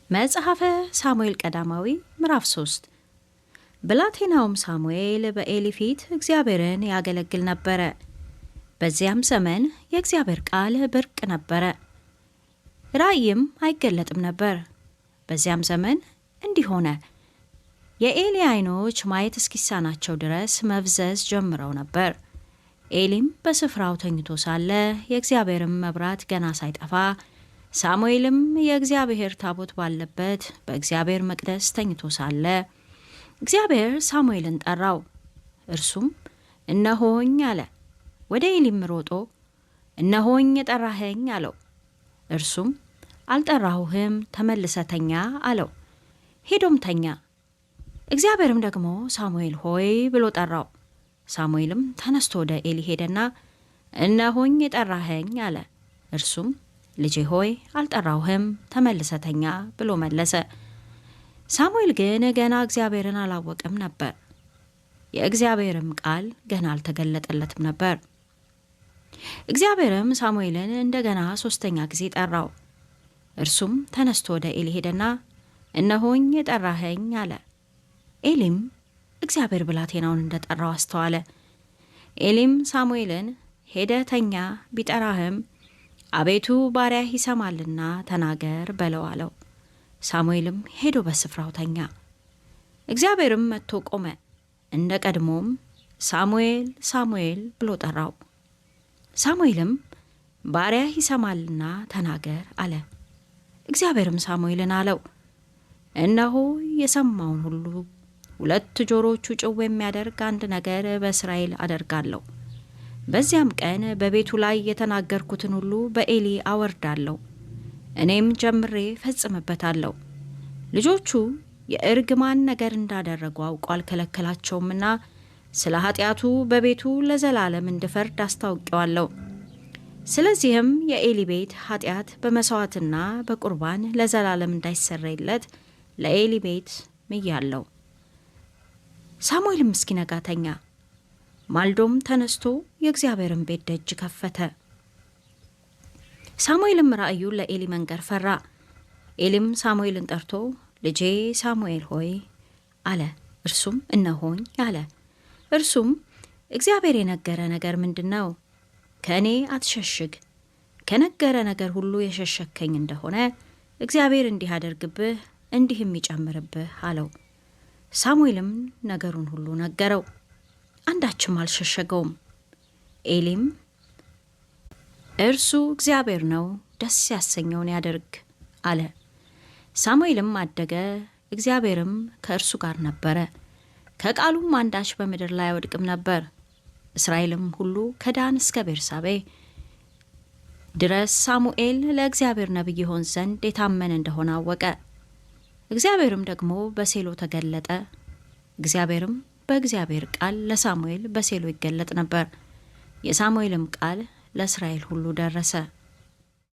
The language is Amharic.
መጽሐፈ ሳሙኤል ቀዳማዊ ምዕራፍ 3 ብላቴናውም ሳሙኤል በኤሊ ፊት እግዚአብሔርን ያገለግል ነበረ። በዚያም ዘመን የእግዚአብሔር ቃል ብርቅ ነበረ፣ ራእይም አይገለጥም ነበር። በዚያም ዘመን እንዲህ ሆነ፣ የኤሊ ዓይኖች ማየት እስኪሳናቸው ድረስ መፍዘዝ ጀምረው ነበር። ኤሊም በስፍራው ተኝቶ ሳለ የእግዚአብሔርም መብራት ገና ሳይጠፋ ሳሙኤልም የእግዚአብሔር ታቦት ባለበት በእግዚአብሔር መቅደስ ተኝቶ ሳለ እግዚአብሔር ሳሙኤልን ጠራው። እርሱም እነሆኝ አለ። ወደ ኤሊም ሮጦ እነሆኝ የጠራኸኝ አለው። እርሱም አልጠራሁህም፣ ተመልሰህ ተኛ አለው። ሄዶም ተኛ። እግዚአብሔርም ደግሞ ሳሙኤል ሆይ ብሎ ጠራው። ሳሙኤልም ተነስቶ ወደ ኤሊ ሄደና እነሆኝ የጠራኸኝ አለ። እርሱም ልጄ ሆይ አልጠራሁህም፣ ተመልሰህ ተኛ ብሎ መለሰ። ሳሙኤል ግን ገና እግዚአብሔርን አላወቀም ነበር፣ የእግዚአብሔርም ቃል ገና አልተገለጠለትም ነበር። እግዚአብሔርም ሳሙኤልን እንደገና 3ኛ ጊዜ ጠራው። እርሱም ተነስቶ ወደ ኤሊ ሄደና እነሆኝ የጠራኸኝ አለ። ኤሊም እግዚአብሔር ብላቴናውን እንደጠራው አስተዋለ። ኤሊም ሳሙኤልን ሄደ ተኛ፣ ቢጠራህም አቤቱ ባሪያህ ይሰማልና ተናገር በለው አለው። ሳሙኤልም ሄዶ በስፍራው ተኛ። እግዚአብሔርም መጥቶ ቆመ፣ እንደ ቀድሞም ሳሙኤል ሳሙኤል ብሎ ጠራው። ሳሙኤልም ባሪያህ ይሰማልና ተናገር አለ። እግዚአብሔርም ሳሙኤልን አለው፣ እነሆ የሰማውን ሁሉ 2 ጆሮቹ ጭው የሚያደርግ አንድ ነገር በእስራኤል አደርጋለሁ። በዚያም ቀን በቤቱ ላይ የተናገርኩትን ሁሉ በኤሊ አወርዳለሁ፣ እኔም ጀምሬ ፈጽምበታለሁ። ልጆቹ የእርግማን ነገር እንዳደረጉ አውቆ አልከለከላቸውምና ስለ ኃጢአቱ በቤቱ ለዘላለም እንድፈርድ አስታውቀዋለሁ። ስለዚህም የኤሊ ቤት ኃጢአት በመሥዋዕትና በቁርባን ለዘላለም እንዳይሰረይለት ለኤሊ ቤት ምያለሁ። ሳሙኤልም እስኪነጋ ተኛ። ማልዶም ተነስቶ የእግዚአብሔርን ቤት ደጅ ከፈተ። ሳሙኤልም ራእዩን ለኤሊ መንገር ፈራ። ኤሊም ሳሙኤልን ጠርቶ ልጄ ሳሙኤል ሆይ አለ። እርሱም እነሆኝ አለ። እርሱም እግዚአብሔር የነገረ ነገር ምንድን ነው? ከእኔ አትሸሽግ። ከነገረ ነገር ሁሉ የሸሸከኝ እንደሆነ እግዚአብሔር እንዲህ አደርግብህ እንዲህም ይጨምርብህ አለው። ሳሙኤልም ነገሩን ሁሉ ነገረው፣ አንዳችም አልሸሸገውም። ኤሊም እርሱ እግዚአብሔር ነው፣ ደስ ያሰኘውን ያደርግ አለ። ሳሙኤልም አደገ፣ እግዚአብሔርም ከእርሱ ጋር ነበረ፣ ከቃሉም አንዳች በምድር ላይ አይወድቅም ነበር። እስራኤልም ሁሉ ከዳን እስከ ቤርሳቤ ድረስ ሳሙኤል ለእግዚአብሔር ነቢይ ይሆን ዘንድ የታመነ እንደሆነ አወቀ። እግዚአብሔርም ደግሞ በሴሎ ተገለጠ። እግዚአብሔርም በእግዚአብሔር ቃል ለሳሙኤል በሴሎ ይገለጥ ነበር። የሳሙኤልም ቃል ለእስራኤል ሁሉ ደረሰ።